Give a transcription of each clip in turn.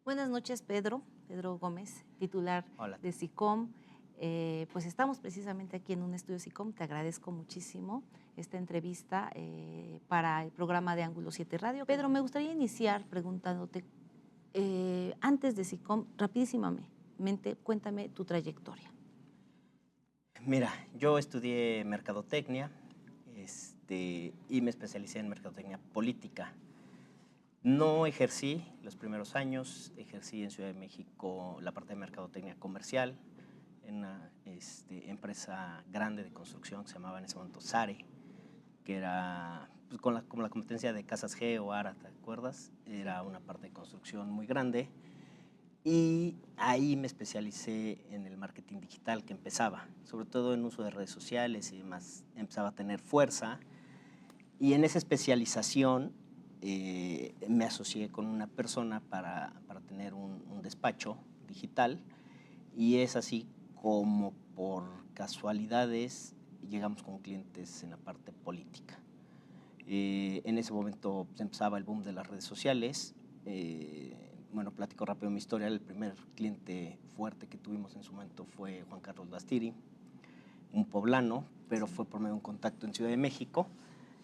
Buenas noches, Pedro Gómez, titular Hola. de SICOM. Pues estamos precisamente aquí en un estudio SICOM. Te agradezco muchísimo esta entrevista para el programa de Ángulo 7 Radio. Pedro, me gustaría iniciar preguntándote, antes de SICOM, rapidísimamente, cuéntame tu trayectoria. Mira, yo estudié mercadotecnia y me especialicé en mercadotecnia política. No ejercí los primeros años, ejercí en Ciudad de México la parte de mercadotecnia comercial en una empresa grande de construcción que se llamaba en ese momento SARE, que era pues, como la competencia de Casas G o ARA, ¿te acuerdas? Era una parte de construcción muy grande. Y ahí me especialicé en el marketing digital que empezaba, sobre todo en uso de redes sociales y demás, empezaba a tener fuerza. Y en esa especialización me asocié con una persona para tener un despacho digital, y es así como por casualidades llegamos con clientes en la parte política. En ese momento pues, empezaba el boom de las redes sociales. Bueno, platico rápido mi historia. El primer cliente fuerte que tuvimos en su momento fue Juan Carlos Bastiri, un poblano, pero fue por medio de un contacto en Ciudad de México,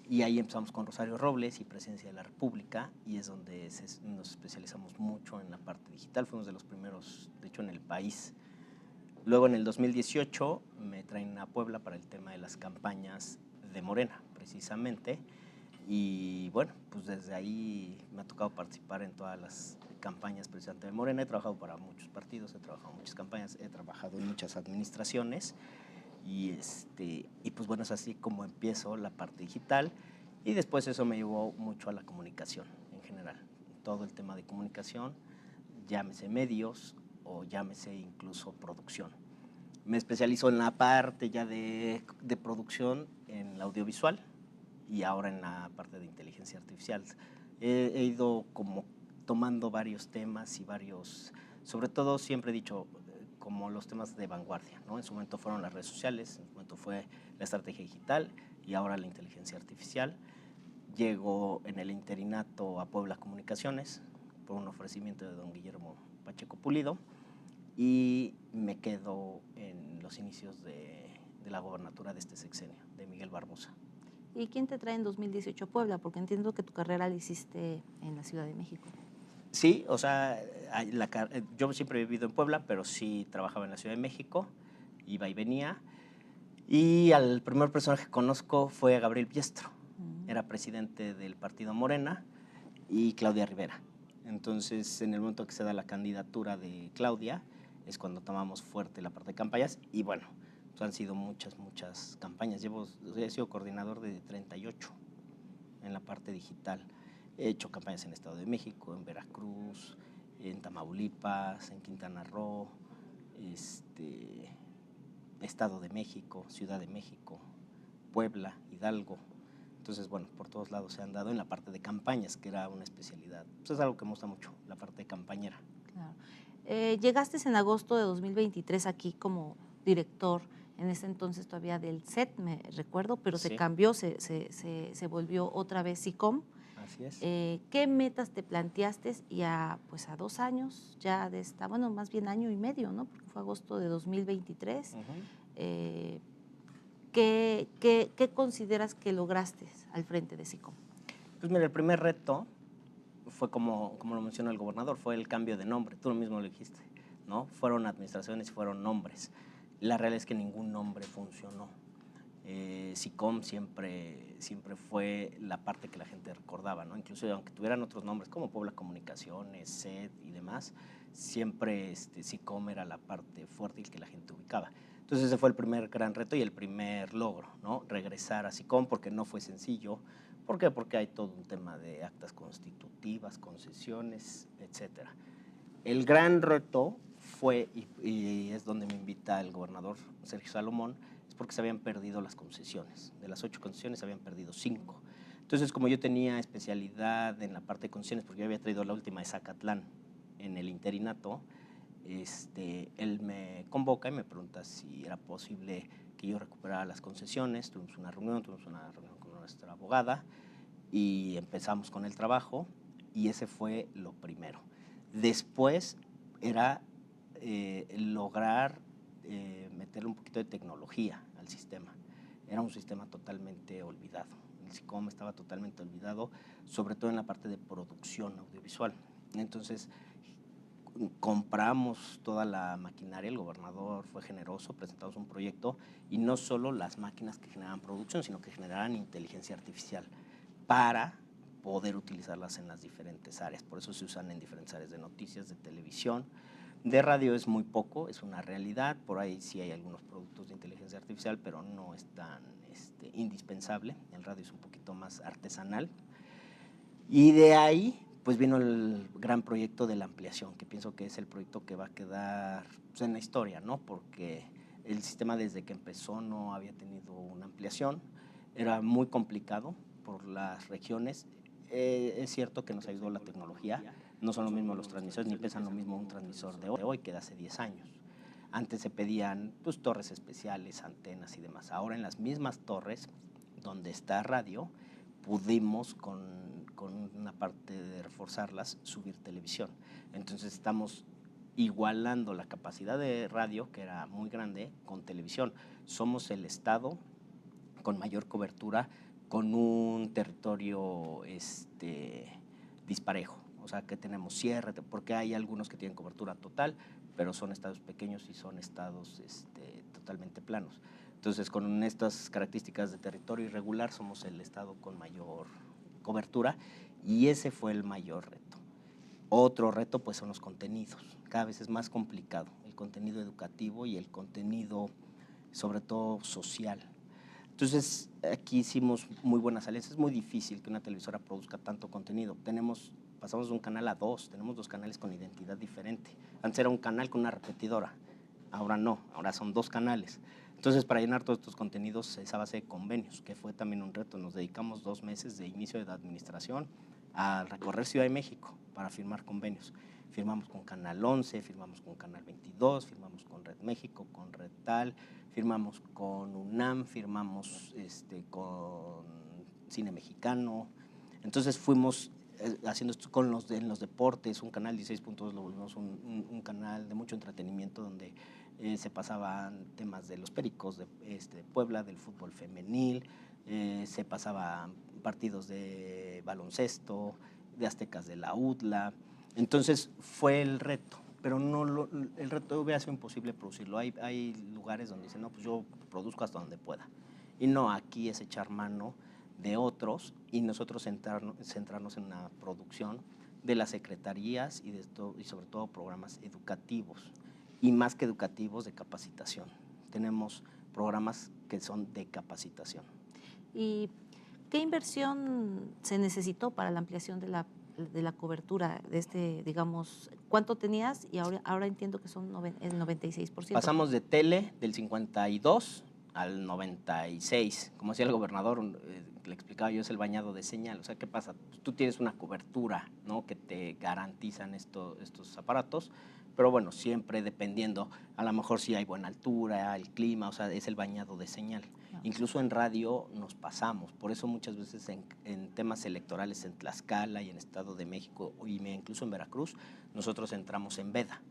y ahí empezamos con Rosario Robles y Presidencia de la República, y es donde nos especializamos mucho en la parte digital. Fuimos de los primeros, de hecho, en el país. Luego, en el 2018, me traen a Puebla para el tema de las campañas de Morena, precisamente. Y bueno, pues desde ahí me ha tocado participar en todas las campañas precisamente de Morena. He trabajado para muchos partidos, he trabajado en muchas campañas, he trabajado en muchas administraciones. Y pues bueno, es así como empiezo la parte digital, y después eso me llevó mucho a la comunicación en general. Todo el tema de comunicación, llámese medios o llámese incluso producción. Me especializo en la parte ya de producción en el audiovisual y ahora en la parte de inteligencia artificial. He ido como tomando varios temas y varios, sobre todo siempre he dicho, como los temas de vanguardia, ¿no? En su momento fueron las redes sociales, en su momento fue la estrategia digital y ahora la inteligencia artificial. Llego en el interinato a Puebla Comunicaciones por un ofrecimiento de don Guillermo Pacheco Pulido, y me quedo en los inicios de la gobernatura de este sexenio, de Miguel Barbosa. ¿Y quién te trae en 2018 a Puebla? Porque entiendo que tu carrera la hiciste en la Ciudad de México. Sí, o sea, yo siempre he vivido en Puebla, pero sí trabajaba en la Ciudad de México, iba y venía. Y al primer personaje que conozco fue a Gabriel Biestro. Era presidente del partido Morena, y Claudia Rivera. Entonces, en el momento que se da la candidatura de Claudia, es cuando tomamos fuerte la parte de campañas. Y bueno, pues han sido muchas campañas. He sido coordinador de 38 en la parte digital. He hecho campañas en Estado de México, en Veracruz, en Tamaulipas, en Quintana Roo, Estado de México, Ciudad de México, Puebla, Hidalgo. Entonces, bueno, por todos lados se han dado en la parte de campañas, que era una especialidad. Pues es algo que me gusta mucho, la parte de campañera. Claro. Llegaste en agosto de 2023 aquí como director, en ese entonces todavía del SET, me recuerdo, pero se Sí. cambió, se volvió otra vez SICOM. Así es. ¿Qué metas te planteaste? Y pues a 2 años ya de esta, bueno, más bien año y medio, ¿no? Porque fue agosto de 2023. ¿Qué consideras que lograste al frente de SICOM? Pues mira, el primer reto fue como lo mencionó el gobernador, fue el cambio de nombre. Tú lo mismo lo dijiste, ¿no? Fueron administraciones y fueron nombres. La realidad es que ningún nombre funcionó. SICOM siempre fue la parte que la gente recordaba, ¿no? Incluso aunque tuvieran otros nombres como Puebla Comunicaciones, SED y demás, siempre SICOM era la parte fuerte y el que la gente ubicaba. Entonces ese fue el primer gran reto y el primer logro, ¿no? Regresar a SICOM, porque no fue sencillo. ¿Por qué? Porque hay todo un tema de actas constitutivas, concesiones, etcétera. El gran reto fue, y es donde me invita el gobernador Sergio Salomón, es porque se habían perdido las concesiones. De las 8 concesiones se habían perdido 5. Entonces, como yo tenía especialidad en la parte de concesiones, porque yo había traído la última de Zacatlán en el interinato, él me convoca y me pregunta si era posible que yo recuperara las concesiones. Tuvimos una reunión con nuestra abogada y empezamos con el trabajo, y ese fue lo primero. Después era lograr meterle un poquito de tecnología al sistema. Era un sistema totalmente olvidado. El SICOM estaba totalmente olvidado, sobre todo en la parte de producción audiovisual. Entonces, compramos toda la maquinaria, el gobernador fue generoso, presentamos un proyecto y no solo las máquinas que generaban producción, sino que generaban inteligencia artificial para poder utilizarlas en las diferentes áreas. Por eso se usan en diferentes áreas de noticias, de televisión. De radio es muy poco, es una realidad. Por ahí sí hay algunos productos de inteligencia artificial, pero no es tan indispensable. El radio es un poquito más artesanal. Y de ahí pues vino el gran proyecto de la ampliación, que pienso que es el proyecto que va a quedar pues, en la historia, ¿no? Porque el sistema desde que empezó no había tenido una ampliación, era muy complicado por las regiones. Es cierto que nos ayudó la tecnología, no son lo mismo los transmisores, ni pesan lo mismo un transmisor de hoy que de hace 10 años. Antes se pedían pues, torres especiales, antenas y demás. Ahora en las mismas torres donde está radio, pudimos con una parte de reforzarlas, subir televisión. Entonces estamos igualando la capacidad de radio, que era muy grande, con televisión. Somos el estado con mayor cobertura, con un territorio disparejo. O sea, que tenemos cierre, porque hay algunos que tienen cobertura total, pero son estados pequeños y son estados totalmente planos. Entonces, con estas características de territorio irregular, somos el estado con mayor cobertura y ese fue el mayor reto. Otro reto, pues, son los contenidos. Cada vez es más complicado el contenido educativo y el contenido, sobre todo, social. Entonces, aquí hicimos muy buenas alianzas. Es muy difícil que una televisora produzca tanto contenido. Pasamos de un canal a dos, tenemos 2 canales con identidad diferente. Antes era un canal con una repetidora, ahora no, ahora son 2 canales. Entonces, para llenar todos estos contenidos es a base de convenios, que fue también un reto. Nos dedicamos 2 meses de inicio de la administración a recorrer Ciudad de México para firmar convenios. Firmamos con Canal 11, firmamos con Canal 22, firmamos con Red México, con Red Tal, firmamos con UNAM, firmamos con Cine Mexicano. Entonces fuimos haciendo esto en los deportes, un canal 16.2 lo volvimos un canal de mucho entretenimiento donde se pasaban temas de los Pericos de Puebla, del fútbol femenil, se pasaban partidos de baloncesto, de Aztecas de la UDLA. Entonces fue el reto, pero el reto hubiera sido imposible producirlo. Hay lugares donde dicen, no, pues yo produzco hasta donde pueda. Y no, aquí es echar mano de otros y nosotros centrarnos en la producción de las secretarías y sobre todo programas educativos y más que educativos de capacitación. Tenemos programas que son de capacitación. ¿Y qué inversión se necesitó para la ampliación de la cobertura de digamos, cuánto tenías y ahora entiendo que son el 96%? Pasamos de tele del 52 al 96, como decía el gobernador, le explicaba yo, es el bañado de señal. O sea, ¿qué pasa? Pues tú tienes una cobertura, ¿no?, que te garantizan estos aparatos, pero bueno, siempre dependiendo, a lo mejor si hay buena altura, el clima, o sea, es el bañado de señal. No. Incluso en radio nos pasamos, por eso muchas veces en temas electorales en Tlaxcala y en Estado de México, y incluso en Veracruz, nosotros entramos en veda,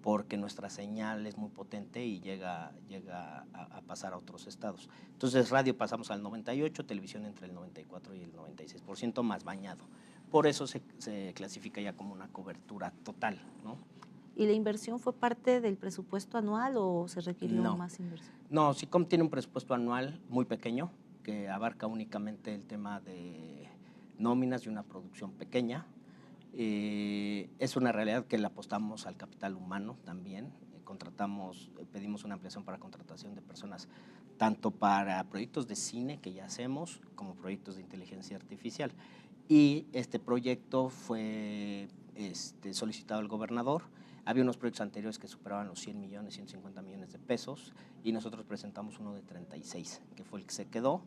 porque nuestra señal es muy potente y llega a pasar a otros estados. Entonces, radio pasamos al 98, televisión entre el 94 y el 96%, más bañado. Por eso se clasifica ya como una cobertura total, ¿no? ¿Y la inversión fue parte del presupuesto anual o se requirió más inversión? No, SICOM tiene un presupuesto anual muy pequeño, que abarca únicamente el tema de nóminas y una producción pequeña. Es una realidad que le apostamos al capital humano también. Pedimos una ampliación para contratación de personas, tanto para proyectos de cine que ya hacemos, como proyectos de inteligencia artificial. Y este proyecto fue solicitado al gobernador. Había unos proyectos anteriores que superaban los 100 millones, 150 millones de pesos, y nosotros presentamos uno de 36, que fue el que se quedó.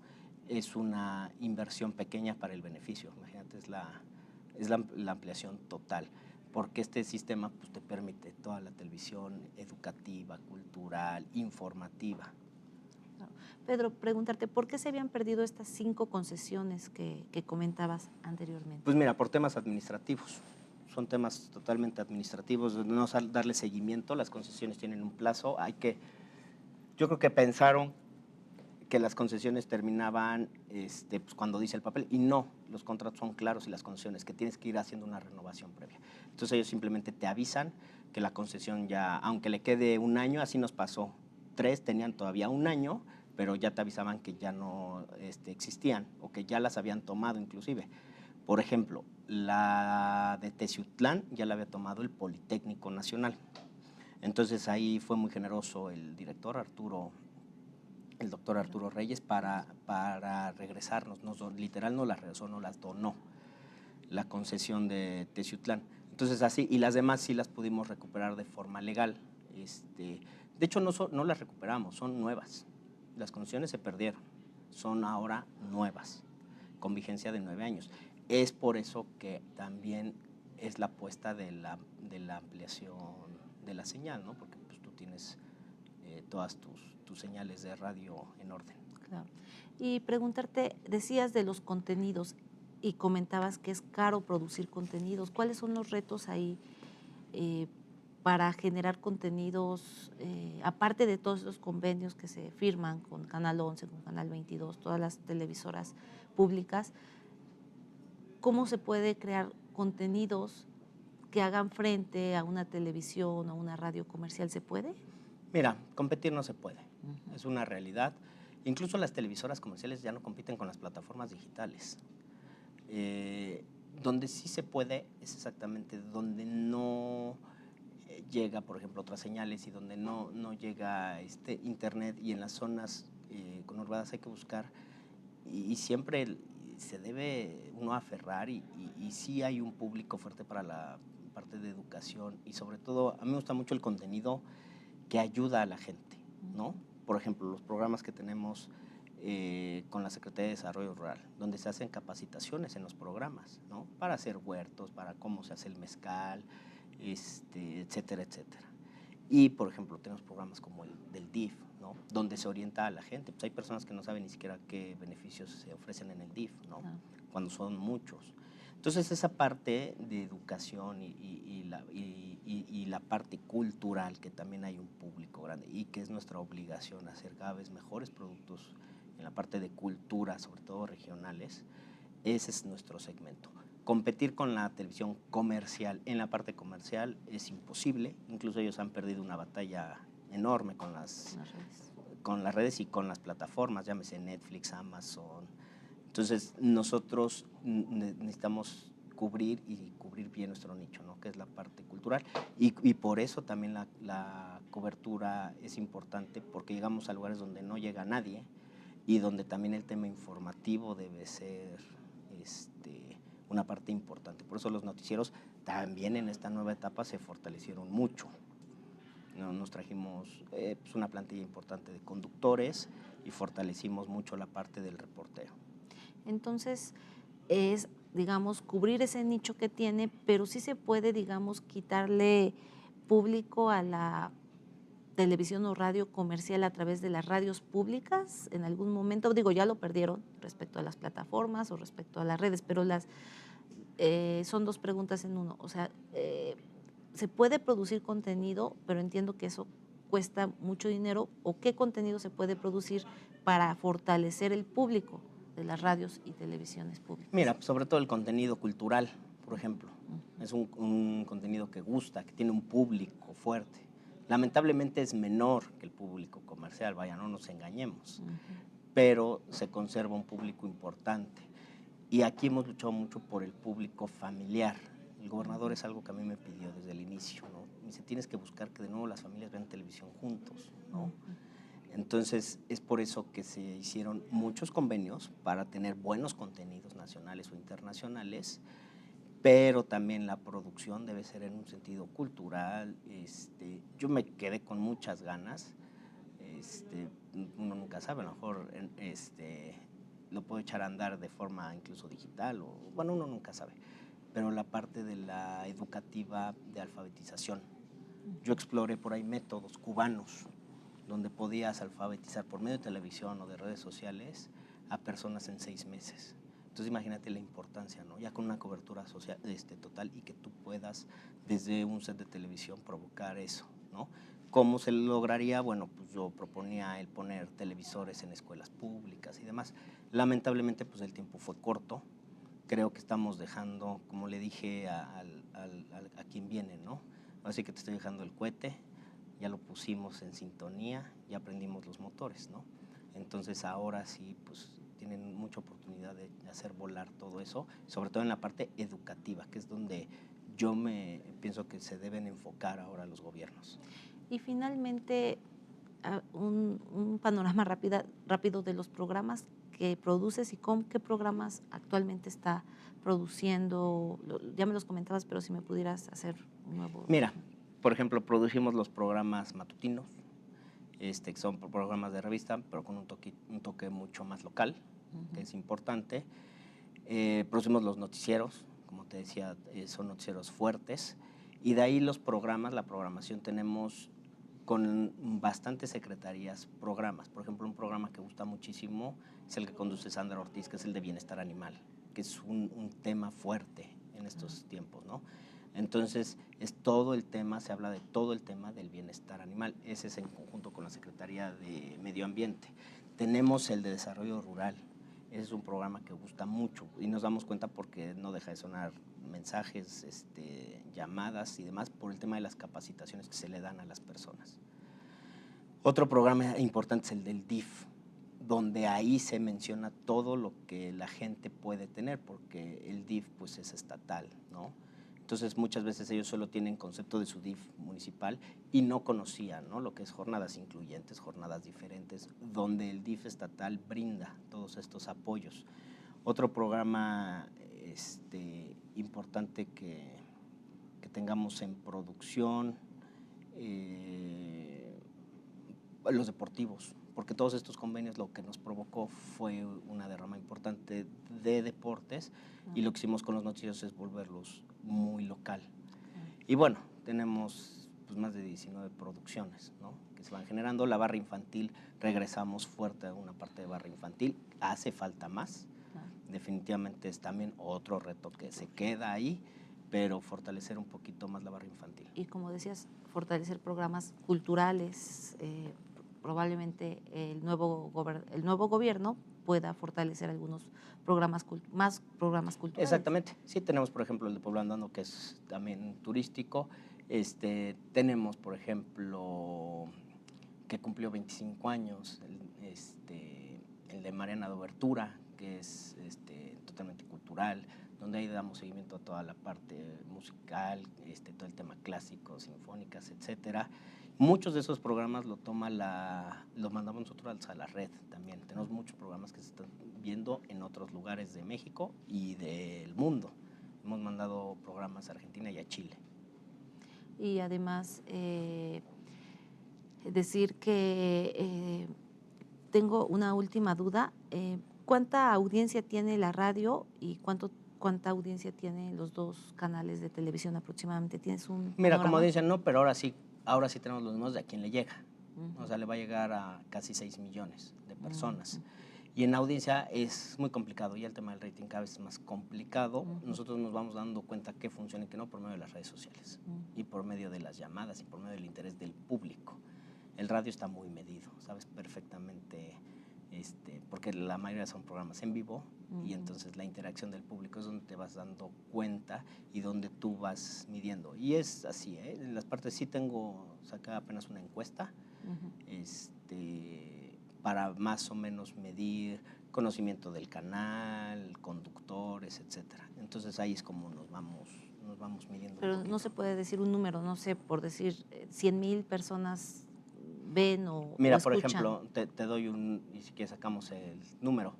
Es una inversión pequeña para el beneficio. Imagínate, es la ampliación total, porque este sistema pues, te permite toda la televisión educativa, cultural, informativa. Pedro, preguntarte, ¿por qué se habían perdido estas 5 concesiones que comentabas anteriormente? Pues mira, por temas administrativos. son temas totalmente administrativos, de no darle seguimiento. Las concesiones tienen un plazo. Yo creo que pensaron que las concesiones terminaban pues cuando dice el papel, y no, los contratos son claros y las concesiones, que tienes que ir haciendo una renovación previa. Entonces ellos simplemente te avisan que la concesión ya, aunque le quede un año, así nos pasó. 3 tenían todavía un año, pero ya te avisaban que ya no existían o que ya las habían tomado inclusive. Por ejemplo, la de Teciutlán ya la había tomado el Politécnico Nacional. Entonces ahí fue muy generoso el director el doctor Arturo Reyes, para regresarnos. Literal no las regresó, no las donó, la concesión de Teciutlán. Entonces así, y las demás sí las pudimos recuperar de forma legal. De hecho, no las recuperamos, son nuevas. Las concesiones se perdieron, son ahora nuevas, con vigencia de 9 años. Es por eso que también es la apuesta de la ampliación de la señal, ¿no? Porque pues, tú tienes todas tus señales de radio en orden. Claro. Y preguntarte, decías de los contenidos y comentabas que es caro producir contenidos. ¿Cuáles son los retos ahí para generar contenidos, aparte de todos los convenios que se firman con Canal 11, con Canal 22, todas las televisoras públicas? ¿Cómo se puede crear contenidos que hagan frente a una televisión o una radio comercial? ¿Se puede? Mira, competir no se puede, es una realidad. Incluso las televisoras comerciales ya no compiten con las plataformas digitales. Donde sí se puede es exactamente donde no llega, por ejemplo, otras señales y donde no llega internet, y en las zonas conurbadas hay que buscar, y siempre se debe uno aferrar, y sí hay un público fuerte para la parte de educación, y sobre todo a mí me gusta mucho el contenido que ayuda a la gente, ¿no? Por ejemplo, los programas que tenemos con la Secretaría de Desarrollo Rural, donde se hacen capacitaciones en los programas, ¿no? Para hacer huertos, para cómo se hace el mezcal, etcétera, etcétera. Y, por ejemplo, tenemos programas como el del DIF, ¿no? Donde se orienta a la gente. Pues hay personas que no saben ni siquiera qué beneficios se ofrecen en el DIF, ¿no? Cuando son muchos. Entonces, esa parte de educación y la parte cultural, que también hay un público grande y que es nuestra obligación hacer cada vez mejores productos en la parte de cultura, sobre todo regionales, ese es nuestro segmento. Competir con la televisión comercial en la parte comercial es imposible, incluso ellos han perdido una batalla enorme con las redes y con las plataformas, llámese Netflix, Amazon. Entonces nosotros necesitamos cubrir bien nuestro nicho, ¿no? Que es la parte cultural, y por eso también la cobertura es importante, porque llegamos a lugares donde no llega nadie y donde también el tema informativo debe ser una parte importante. Por eso los noticieros también en esta nueva etapa se fortalecieron mucho. Nos trajimos pues una plantilla importante de conductores y fortalecimos mucho la parte del reportero. Entonces, es, digamos, cubrir ese nicho que tiene, pero sí se puede, digamos, quitarle público a la televisión o radio comercial a través de las radios públicas en algún momento. Digo, ya lo perdieron respecto a las plataformas o respecto a las redes, pero son dos preguntas en uno. O sea, se puede producir contenido, pero entiendo que eso cuesta mucho dinero. ¿O qué contenido se puede producir para fortalecer el público de las radios y televisiones públicas? Mira, sobre todo el contenido cultural, por ejemplo. Es un contenido que gusta, que tiene un público fuerte. Lamentablemente es menor que el público comercial, vaya, no nos engañemos, pero se conserva un público importante. Y aquí hemos luchado mucho por el público familiar. El gobernador es algo que a mí me pidió desde el inicio, ¿no? Me dice, tienes que buscar que de nuevo las familias vean televisión juntos, ¿no? Entonces, es por eso que se hicieron muchos convenios para tener buenos contenidos nacionales o internacionales, pero también la producción debe ser en un sentido cultural. Yo me quedé con muchas ganas. Uno nunca sabe, a lo mejor lo puedo echar a andar de forma incluso digital, bueno, uno nunca sabe, pero la parte de la educativa de alfabetización. Yo exploré por ahí métodos cubanos, donde podías alfabetizar por medio de televisión o de redes sociales a personas en 6 meses. Entonces imagínate la importancia, ¿no? Ya con una cobertura social, total, y que tú puedas desde un set de televisión provocar eso, ¿no? ¿Cómo se lograría? Bueno, pues yo proponía el poner televisores en escuelas públicas y demás. Lamentablemente, pues el tiempo fue corto. Creo que estamos dejando, como le dije a quien viene, ¿no? Así que te estoy dejando el cohete, ya lo pusimos en sintonía, ya aprendimos los motores, ¿no? Entonces ahora sí, pues tienen mucha oportunidad de hacer volar todo eso, sobre todo en la parte educativa, que es donde yo me pienso que se deben enfocar ahora los gobiernos. Y finalmente, un panorama rápido de los programas que produces y con qué programas actualmente está produciendo. Ya me los comentabas, pero si me pudieras hacer un nuevo. Mira, por ejemplo, producimos los programas matutinos, que son programas de revista, pero con un toque mucho más local, que es importante. Producimos los noticieros, como te decía, son noticieros fuertes, y de ahí los programas, la programación, tenemos con bastantes secretarías programas. Por ejemplo, un programa que gusta muchísimo es el que conduce Sandra Ortiz, que es el de bienestar animal, que es un tema fuerte en estos tiempos, ¿no? Entonces, es todo el tema, se habla de todo el tema del bienestar animal. Ese es en conjunto con la Secretaría de Medio Ambiente. Tenemos el de Desarrollo Rural. Ese es un programa que gusta mucho y nos damos cuenta porque no deja de sonar mensajes, llamadas y demás por el tema de las capacitaciones que se le dan a las personas. Otro programa importante es el del DIF, donde ahí se menciona todo lo que la gente puede tener, porque el DIF pues es estatal, ¿no? Entonces muchas veces ellos solo tienen concepto de su DIF municipal y no conocían, ¿no?, lo que es jornadas incluyentes, jornadas diferentes, donde el DIF estatal brinda todos estos apoyos. Otro programa importante que tengamos en producción, los deportivos, porque todos estos convenios lo que nos provocó fue una derrama importante de deportes y lo que hicimos con los noticieros es volverlos muy local. Y bueno, tenemos pues más de 19 producciones, ¿no?, que se van generando. La barra infantil, regresamos fuerte a una parte de barra infantil, hace falta más, definitivamente es también otro reto que se queda ahí, pero fortalecer un poquito más la barra infantil. Y como decías, fortalecer programas culturales, probablemente el nuevo gobierno pueda fortalecer algunos más programas culturales. Exactamente, sí, tenemos por ejemplo el de Pueblo Andando, que es también turístico. Tenemos por ejemplo que cumplió 25 años, el de Mariana de Obertura, que es totalmente cultural, donde ahí damos seguimiento a toda la parte musical, todo el tema clásico, sinfónicas, etcétera. Muchos de esos programas lo mandamos nosotros a la red también. Tenemos muchos programas que se están viendo en otros lugares de México y del mundo. Hemos mandado programas a Argentina y a Chile. Y además, decir que tengo una última duda. ¿Cuánta audiencia tiene la radio y cuánta audiencia tienen los dos canales de televisión aproximadamente? ¿Tienes un Mira, panorama? como audiencia no, pero ahora sí tenemos los números de a quién le llega. O sea, le va a llegar a casi 6 millones de personas. Y en audiencia es muy complicado, y el tema del rating cada vez es más complicado. Nosotros nos vamos dando cuenta qué funciona y qué no por medio de las redes sociales y por medio de las llamadas y por medio del interés del público. El radio está muy medido, sabes perfectamente, porque la mayoría son programas en vivo y entonces la interacción del público es donde te vas dando cuenta y donde tú vas midiendo. Y es así, en las partes sí saca apenas una encuesta, para más o menos medir conocimiento del canal, conductores, etcétera. Entonces ahí es como nos vamos midiendo. Pero no se puede decir un número, no sé, por decir 100,000 personas ven o Mira, escuchan. por ejemplo, te doy y si quieres sacamos el número,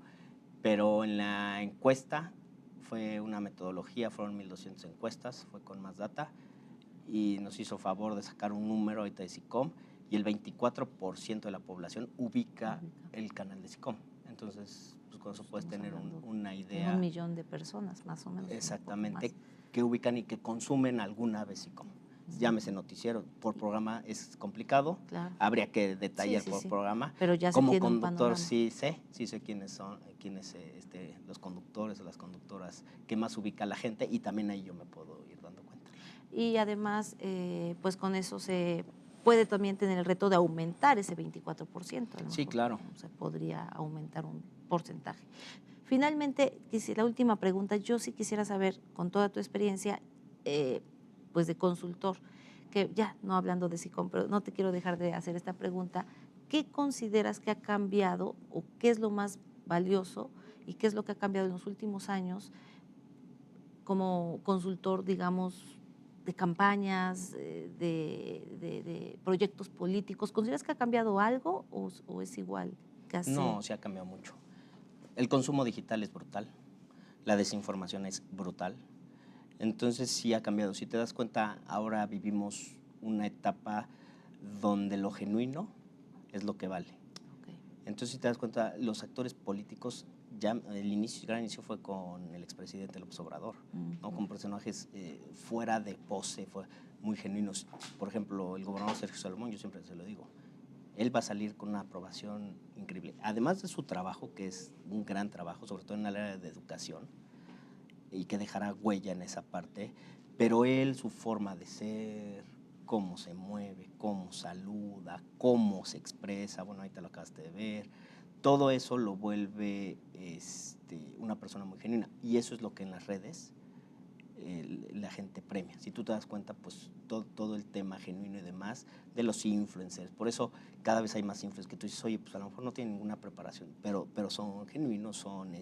pero en la encuesta fue una metodología, fueron 1,200 encuestas, fue con Más Data, y nos hizo favor de sacar un número ahorita de SICOM, y el 24% de la población ubica el canal de SICOM. Entonces, pues con eso puedes tener una idea. 1,000,000 de personas, más o menos. Exactamente, que ubican y que consumen alguna vez SICOM. llámese noticiero, por programa es complicado, Claro. habría que detallar Sí, por sí. programa. Pero ya se Como tiene un conductor panorama. sí sé quiénes son, los conductores o las conductoras que más ubica a la gente, y también ahí yo me puedo ir dando cuenta. Y además, pues con eso se puede también tener el reto de aumentar ese 24%. A lo Sí, mejor claro. se podría aumentar un porcentaje. Finalmente, la última pregunta, yo sí quisiera saber, con toda tu experiencia, pues de consultor, que ya no hablando de SICOM, pero no te quiero dejar de hacer esta pregunta, ¿qué consideras que ha cambiado o qué es lo más valioso y qué es lo que ha cambiado en los últimos años como consultor, digamos, de campañas, de proyectos políticos? ¿Consideras que ha cambiado algo o es igual que hace? No, se ha cambiado mucho. El consumo digital es brutal, la desinformación es brutal, entonces sí ha cambiado. Si te das cuenta, ahora vivimos una etapa donde lo genuino es lo que vale. Okay. Entonces, si te das cuenta, los actores políticos, ya el gran inicio fue con el expresidente López Obrador, ¿no? Con personajes fuera de pose, muy genuinos. Por ejemplo, el gobernador Sergio Salomón, yo siempre se lo digo, él va a salir con una aprobación increíble. Además de su trabajo, que es un gran trabajo, sobre todo en el área de educación, y que dejará huella en esa parte, pero él, su forma de ser, cómo se mueve, cómo saluda, cómo se expresa, bueno, ahorita lo acabaste de ver, todo eso lo vuelve una persona muy genuina, y eso es lo que en las redes la gente premia. Si tú te das cuenta, pues todo el tema genuino y demás de los influencers. Por eso cada vez hay más influencers que tú dices, oye, pues a lo mejor no tienen ninguna preparación, pero son genuinos, son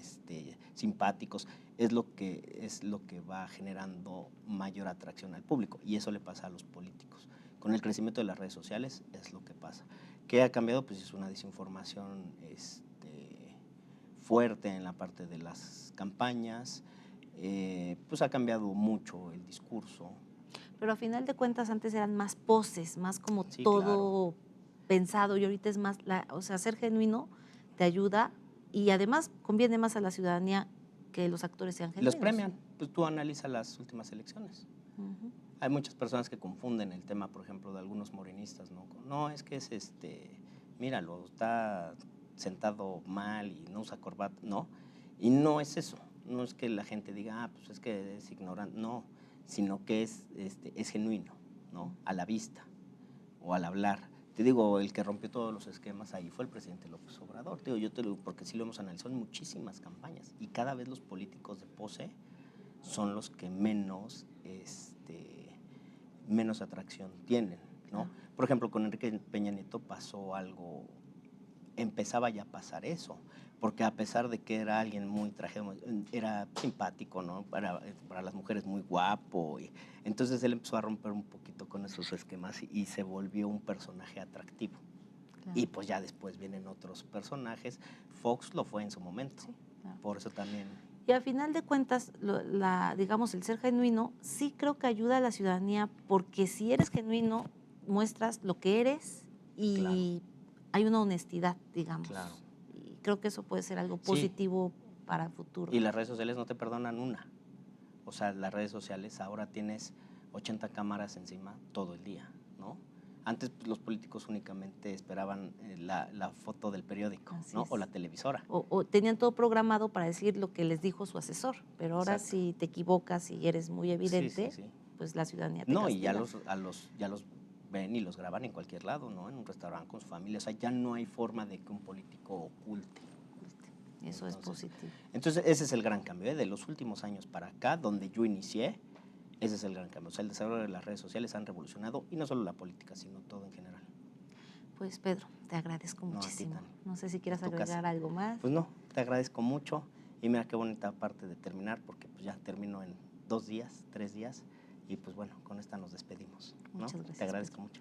simpáticos. Es lo que va generando mayor atracción al público, y eso le pasa a los políticos. Con el crecimiento de las redes sociales es lo que pasa. ¿Qué ha cambiado? Pues es una desinformación fuerte en la parte de las campañas. Pues ha cambiado mucho el discurso. Pero a final de cuentas antes eran más poses, más como Sí, todo pensado, y ahorita es más, o sea, ser genuino te ayuda y además conviene más a la ciudadanía que los actores sean genuinos. Los premian, pues tú analizas las últimas elecciones. Hay muchas personas que confunden el tema, por ejemplo, de algunos morenistas, ¿no? No, es que es míralo, está sentado mal y no usa corbata, no. Y no es eso. No es que la gente diga, pues es que es ignorante, no, sino que es genuino, ¿no? A la vista o al hablar. Te digo, el que rompió todos los esquemas ahí fue el presidente López Obrador. Te digo, yo te lo digo porque sí lo hemos analizado en muchísimas campañas, y cada vez los políticos de pose son los que menos atracción tienen, ¿no? Por ejemplo, con Enrique Peña Nieto pasó algo, empezaba ya a pasar eso, porque a pesar de que era alguien muy trajeado, era simpático, ¿no? Para las mujeres muy guapo, y entonces él empezó a romper un poquito con esos esquemas y se volvió un personaje atractivo. Claro. Y pues ya después vienen otros personajes. Fox lo fue en su momento, sí, claro. Por eso también. Y al final de cuentas, digamos, el ser genuino sí creo que ayuda a la ciudadanía, porque si eres genuino, muestras lo que eres y claro, hay una honestidad, digamos. Claro. Y creo que eso puede ser algo positivo, sí, para el futuro. Y las redes sociales no te perdonan una. O sea, las redes sociales ahora tienes 80 cámaras encima todo el día, ¿no? Antes pues, los políticos únicamente esperaban la foto del periódico, ¿no? O la televisora. O tenían todo programado para decir lo que les dijo su asesor, pero ahora exacto, si te equivocas y eres muy evidente, sí, pues la ciudadanía te castiga. Y ya los ven y los graban en cualquier lado, ¿no? En un restaurante con su familia. O sea, ya no hay forma de que un político oculte. Eso entonces, es positivo. Entonces, ese es el gran cambio, de los últimos años para acá, donde yo inicié. Ese es el gran cambio. O sea, el desarrollo de las redes sociales han revolucionado, y no solo la política, sino todo en general. Pues Pedro, te agradezco muchísimo. No sé si quieras agregar algo más. Pues no, te agradezco mucho, y mira qué bonita parte de terminar, porque pues ya termino en 2 días, 3 días, y pues bueno, con esta nos despedimos, ¿no? Muchas gracias. Te agradezco mucho.